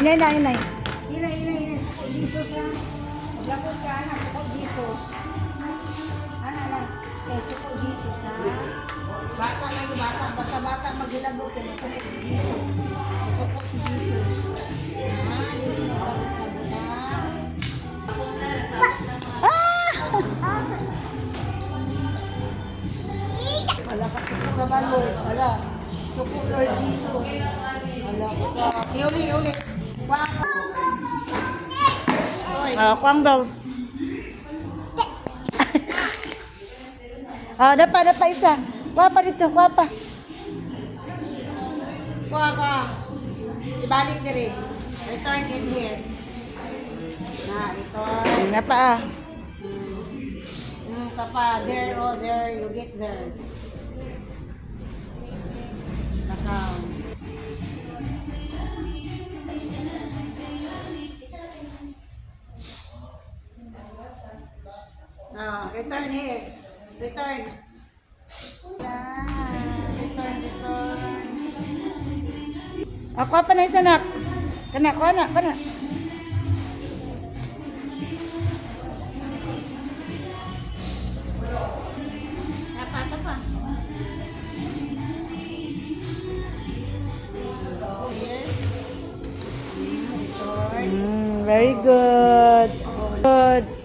Inay na, inay. Inay. Suko Jesus ha. Maglapot ka na. Suko Jesus. Ano. Eh, suko Jesus ha. Bata lagi bata. Basta bata maglilabot. Basta suko si Jesus. Suko si Jesus. Ha? Hindi na maglabot na. Wala ka suko ka ba Lord? Wala. Suko Lord Jesus. Wala ka. Iuli. Wow. Kwang bells. Dapa isa. Kuha pa dito, kuha pa. Kuha. Ibalik diri. Return in here. Return. Nga pa Tapa, there, there, you get there. Account. Return here. Return. Return. Kuha pa na isa nak. Kuha na. Tapa. Here. Return. Very good. Good.